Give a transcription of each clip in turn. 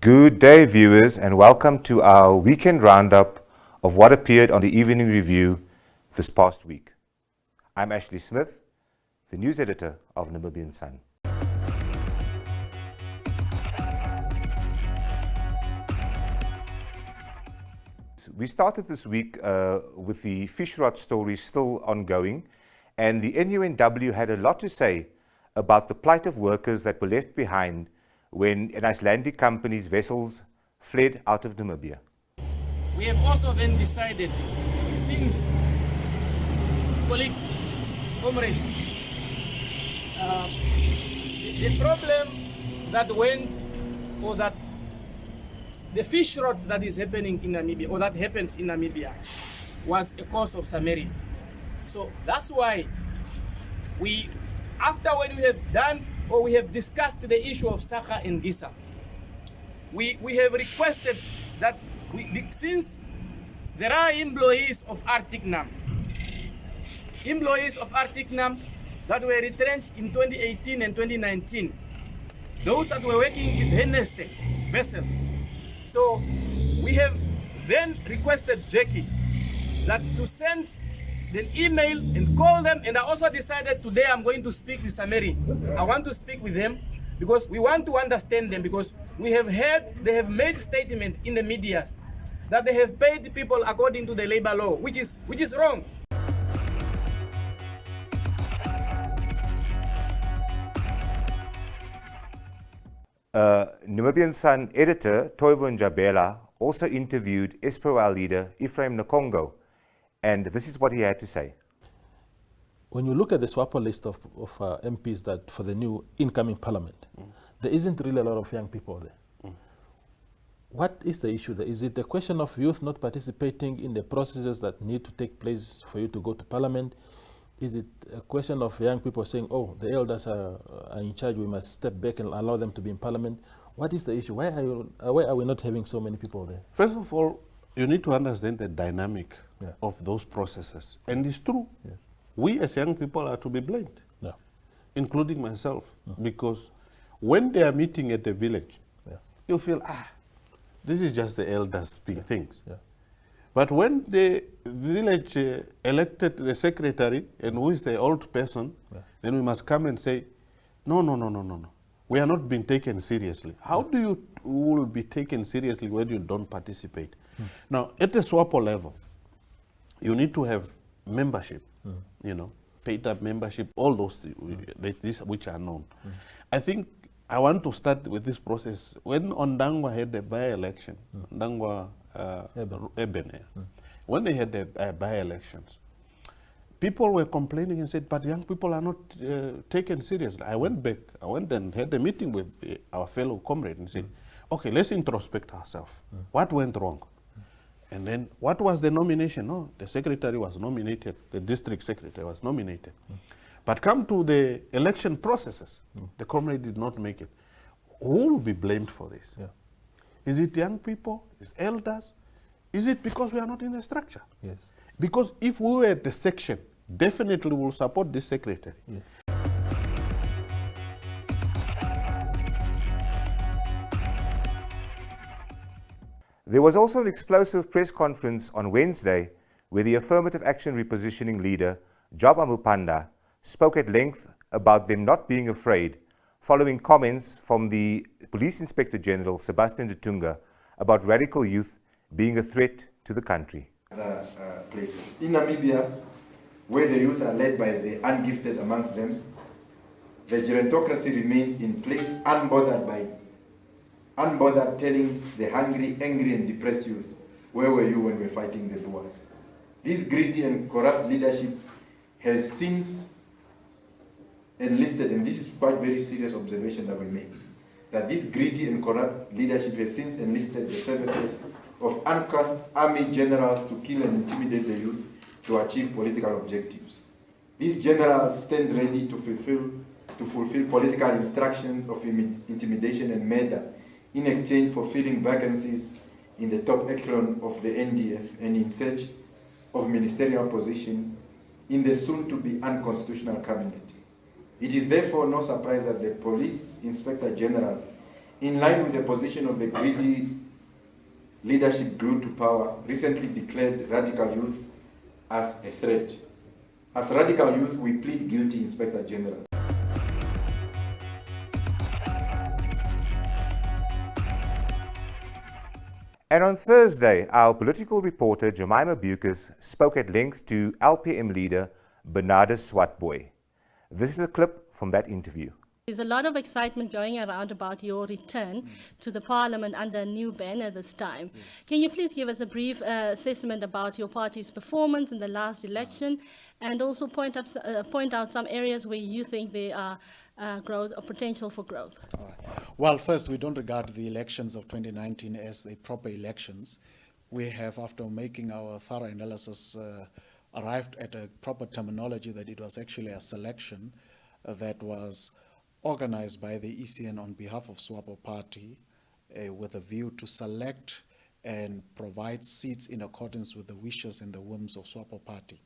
Good day, viewers, and welcome to our weekend roundup of what appeared on the Evening Review this past week. I'm Ashley Smith, the news editor of Namibian Sun. We started this week with the fish rot story still ongoing, and the NUNW had a lot to say about the plight of workers that were left behind when an Icelandic company's vessels fled out of Namibia. We have also then decided, since colleagues, comrades, the problem that went, or that the fish rot that is happening in Namibia, or that happened in Namibia, was a cause of Samari. So that's why we, after when we have done, or we have discussed the issue of Saka and Gisa, we have requested that since there are employees of Arctic NAM that were retrenched in 2018 and 2019, those that were working with Henneste vessel. So we have then requested Jackie that to send an email and call them, and I also decided today I'm going to speak with Samari. I want to speak with them because we want to understand them, because we have heard they have made statement in the media that they have paid people according to the labor law, which is wrong. Namibian Sun editor Toivo Njabela also interviewed SPOL leader Ephraim Nkongo, and this is what he had to say. When you look at the SWAPO list of MPs that for the new incoming parliament, there isn't really a lot of young people there. What is the issue there? Is it a question of youth not participating in the processes that need to take place for you to go to parliament? Is it a question of young people saying, oh, the elders are in charge, we must step back and allow them to be in parliament? What is the issue? Why are we not having so many people there? First of all, you need to understand the dynamic of those processes. And it's true. Yes. We as young people are to be blamed, including myself, because when they are meeting at the village, you feel, this is just the elders speaking things. Yeah. But when the village elected the secretary, and who is the old person, then we must come and say, no. We are not being taken seriously. How do you will be taken seriously when you don't participate? Now, at the SWAPO level, you need to have membership, paid up membership, all those things which are known. I think I want to start with this process. When Ondangwa had the by-election, Ondangwa Eben, when they had the by-elections, people were complaining and said, but young people are not taken seriously. I went back, and had a meeting with our fellow comrade and said, okay, let's introspect ourselves. What went wrong? And then what was the nomination? No, the secretary was nominated, the district secretary was nominated. But come to the election processes, the comrade did not make it. Who will be blamed for this? Yeah. Is it young people? Is it elders? Is it because we are not in the structure? Yes. Because if we were at the section, definitely we will support this secretary. Yes. There was also an explosive press conference on Wednesday where the Affirmative Action Repositioning leader, Job Amupanda, spoke at length about them not being afraid following comments from the Police Inspector General, Sebastian Dutunga, about radical youth being a threat to the country. Other places. In Namibia, where the youth are led by the ungifted amongst them, the gerontocracy remains in place, unbothered telling the hungry, angry and depressed youth, where were you when we were fighting the Boers? This greedy and corrupt leadership has since enlisted, and this is quite very serious observation that we make, that this greedy and corrupt leadership has since enlisted the services of uncouth army generals to kill and intimidate the youth to achieve political objectives. These generals stand ready to fulfill political instructions of intimidation and murder in exchange for filling vacancies in the top echelon of the NDF and in search of ministerial position in the soon-to-be unconstitutional cabinet. It is therefore no surprise that the Police Inspector General in line with the position of the greedy leadership glued to power, recently declared Radical Youth as a threat. As Radical Youth, we plead guilty, Inspector General. And on Thursday, our political reporter Jemima Bucas spoke at length to LPM leader Bernardus Swartboy. This is a clip from that interview. There's a lot of excitement going around about your return to the parliament under a new banner this time. Can you please give us a brief assessment about your party's performance in the last election, and also point out some areas where you think there are growth or potential for growth? All right. Well, first, we don't regard the elections of 2019 as a proper elections. We have, after making our thorough analysis, arrived at a proper terminology that it was actually a selection that was organized by the ECN on behalf of SWAPO Party with a view to select and provide seats in accordance with the wishes and the whims of SWAPO Party.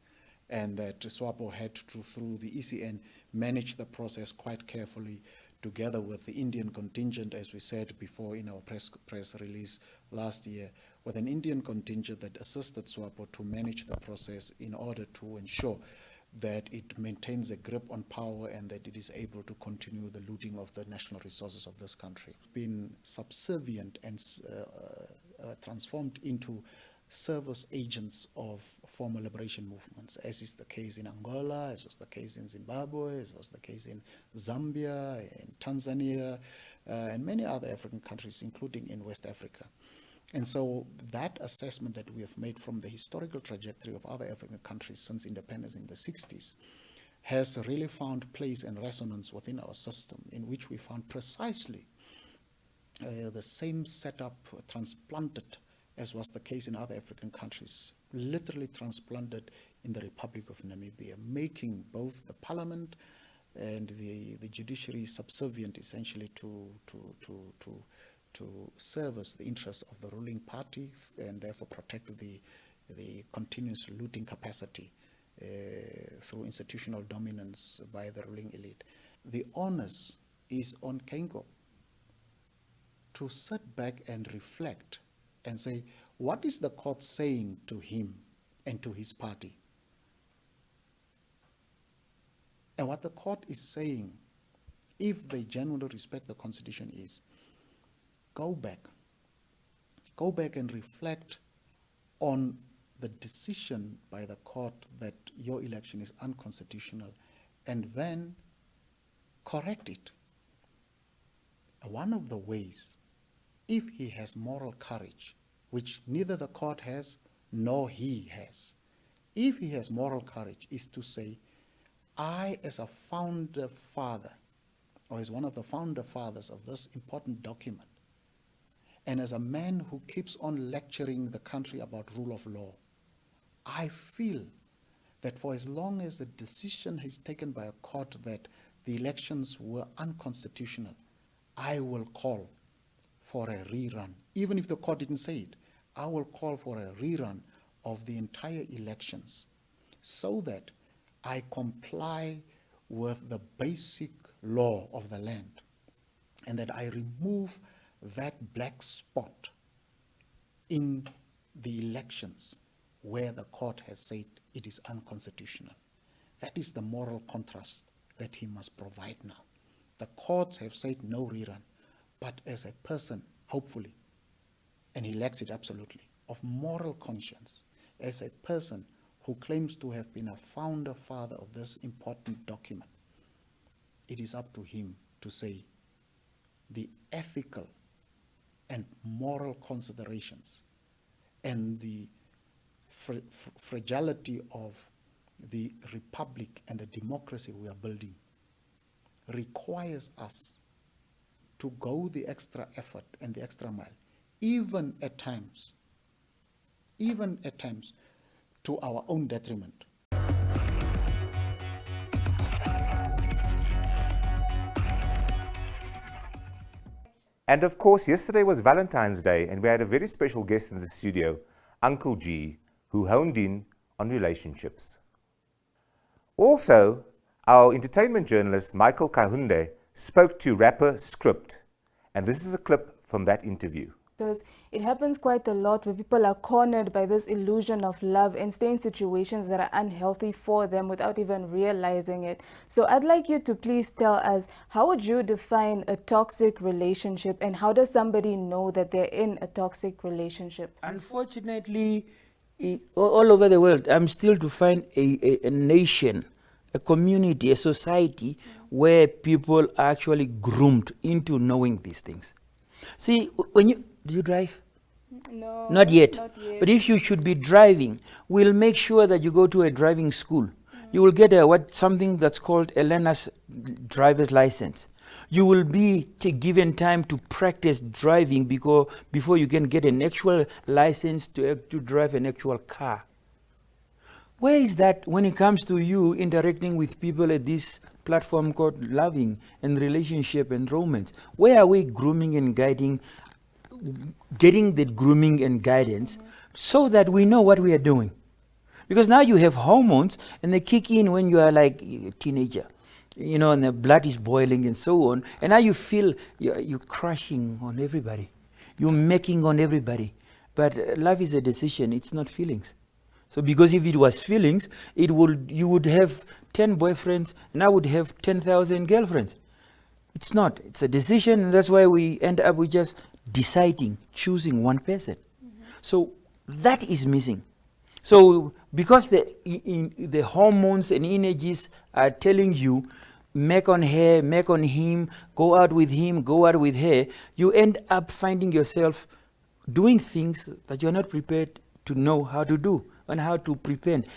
And that SWAPO had to, through the ECN, manage the process quite carefully together with the Indian contingent, as we said before in our press release last year, with an Indian contingent that assisted SWAPO to manage the process in order to ensure that it maintains a grip on power and that it is able to continue the looting of the national resources of this country. Been subservient and transformed into service agents of former liberation movements, as is the case in Angola, as was the case in Zimbabwe, as was the case in Zambia, in Tanzania, and many other African countries, including in West Africa. And so that assessment that we have made from the historical trajectory of other African countries since independence in the 60s has really found place and resonance within our system, in which we found precisely the same setup transplanted as was the case in other African countries, literally transplanted in the Republic of Namibia, making both the parliament and the judiciary subservient essentially to service the interests of the ruling party and therefore protect the continuous looting capacity through institutional dominance by the ruling elite. The onus is on Kengo to sit back and reflect and say, what is the court saying to him and to his party? And what the court is saying, if they genuinely respect the Constitution, is go back and reflect on the decision by the court that your election is unconstitutional, and then correct it. One of the ways, if he has moral courage, which neither the court has nor he has, if he has moral courage, is to say, I, as a founder father, or as one of the founder fathers of this important document, and as a man who keeps on lecturing the country about rule of law, I feel that for as long as the decision is taken by a court that the elections were unconstitutional, I will call for a rerun. Even if the court didn't say it, I will call for a rerun of the entire elections so that I comply with the basic law of the land and that I remove that black spot in the elections where the court has said it is unconstitutional. That is the moral contrast that he must provide now. The courts have said no rerun, but as a person, hopefully, and he lacks it absolutely, of moral conscience, as a person who claims to have been a founder father of this important document, it is up to him to say the ethical and moral considerations and the fragility of the republic and the democracy we are building requires us to go the extra effort and the extra mile, even at times to our own detriment. And of course, yesterday was Valentine's Day, and we had a very special guest in the studio, Uncle G, who honed in on relationships. Also, our entertainment journalist Michael Kahunde spoke to rapper Script And this is a clip from that interview. Because it happens quite a lot where people are cornered by this illusion of love and stay in situations that are unhealthy for them without even realizing it. So I'd like you to please tell us, how would you define a toxic relationship, and how does somebody know that they're in a toxic relationship? Unfortunately, all over the world, I'm still to find a nation, a community, a society where people are actually groomed into knowing these things. See, do you drive? No, Not yet. not yet. But if you should be driving, we'll make sure that you go to a driving school. You will get something that's called a learner's driver's license. You will be given time to practice driving before you can get an actual license to drive an actual car. Where is that when it comes to you interacting with people at this platform called loving and relationship and romance? Where are we grooming and guiding, getting the grooming and guidance so that we know what we are doing? Because now you have hormones and they kick in when you are like a teenager, you know, and the blood is boiling and so on. And now you feel you're crushing on everybody. You're making on everybody. But love is a decision, it's not feelings. So because if it was feelings, you would have 10 boyfriends and I would have 10,000 girlfriends. It's not. It's a decision, and that's why we end up with just deciding, choosing one person. So that is missing. So because the hormones and energies are telling you, make on her, make on him, go out with him, go out with her, you end up finding yourself doing things that you're not prepared to know how to do, and how to prevent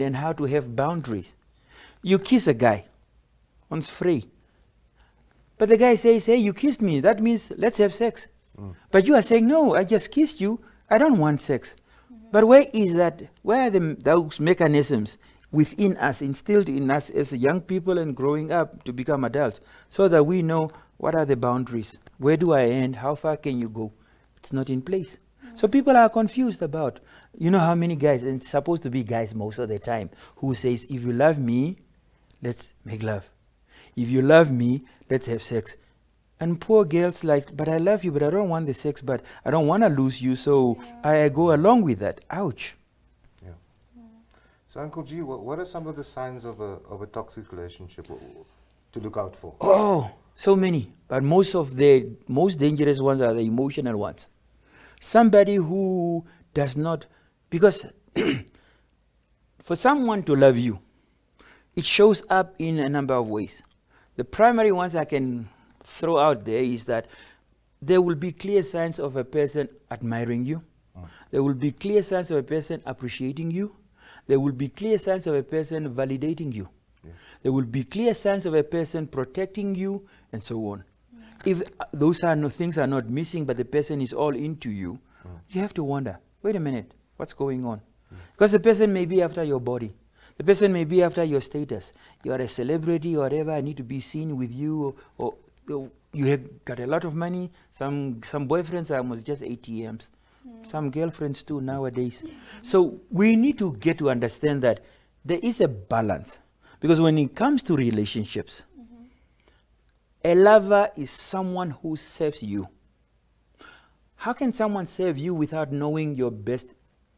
and how to have boundaries. You kiss a guy, one's free. But the guy says, hey, you kissed me, that means let's have sex. But you are saying, no, I just kissed you, I don't want sex. But where is that? Where are those mechanisms within us, instilled in us as young people and growing up to become adults, so that we know what are the boundaries? Where do I end? How far can you go? It's not in place. So people are confused about, you know how many guys, and it's supposed to be guys most of the time, who says, if you love me, let's make love. If you love me, let's have sex. And poor girls like, but I love you, but I don't want the sex, but I don't want to lose you, so I go along with that. Ouch. Yeah. So Uncle G, what are some of the signs of a toxic relationship to look out for? Oh, so many. But most of the most dangerous ones are the emotional ones. Somebody who does not, because for someone to love you, it shows up in a number of ways. The primary ones I can throw out there is that there will be clear signs of a person admiring you. There will be clear signs of a person appreciating you. There will be clear signs of a person validating you. There will be clear signs of a person protecting you, and so on. If those things are not missing, but the person is all into you, you have to wonder, wait a minute, what's going on? Because the person may be after your body. The person may be after your status. You are a celebrity or whatever, I need to be seen with you, or you have got a lot of money. Some boyfriends are almost just ATMs. Some girlfriends too nowadays. So we need to get to understand that there is a balance. Because when it comes to relationships, a lover is someone who serves you. How can someone serve you without knowing your best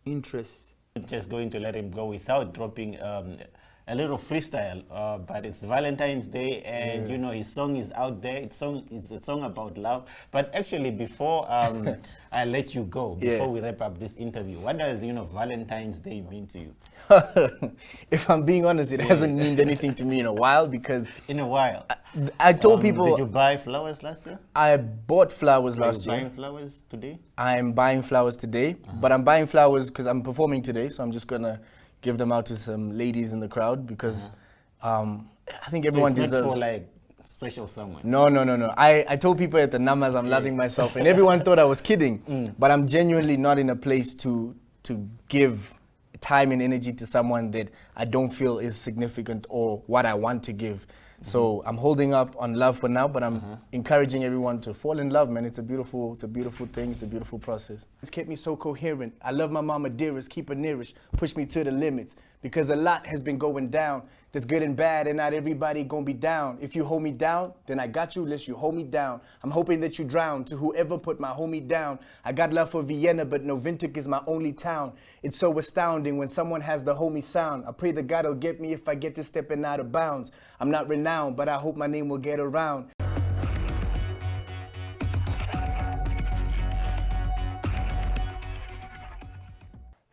interests? Just going to let him go without dropping a little freestyle, but it's Valentine's Day, and you know his song is out there. It's a song about love. But actually, before I let you go, before we wrap up this interview, what does Valentine's Day mean to you? If I'm being honest, it hasn't meant anything to me in a while, because I told people. Did you buy flowers last year? I bought flowers last year. Are you buying flowers today? I'm buying flowers today, but I'm buying flowers because I'm performing today, so I'm just gonna give them out to some ladies in the crowd, because I think everyone so it's deserves. Not for like special someone. No. I told people at the numbers I'm loving myself, and everyone thought I was kidding. But I'm genuinely not in a place to give time and energy to someone that I don't feel is significant or what I want to give. So I'm holding up on love for now, but I'm encouraging everyone to fall in love, man. It's a beautiful thing. It's a beautiful process. It's kept me so coherent. I love my mama dearest, keep her nearest, push me to the limits. Because a lot has been going down. There's good and bad, and not everybody gonna be down. If you hold me down, then I got you, unless you hold me down. I'm hoping that you drown. To whoever put my homie down. I got love for Vienna, but no Windhoek is my only town. It's so astounding when someone has the homie sound. I pray that God will get me if I get to stepping out of bounds. I'm not renowned, but I hope my name will get around.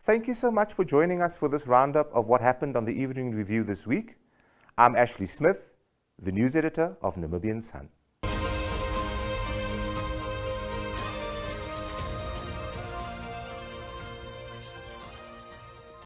Thank you so much for joining us for this roundup of what happened on the Evening Review this week. I'm Ashley Smith, the news editor of Namibian Sun.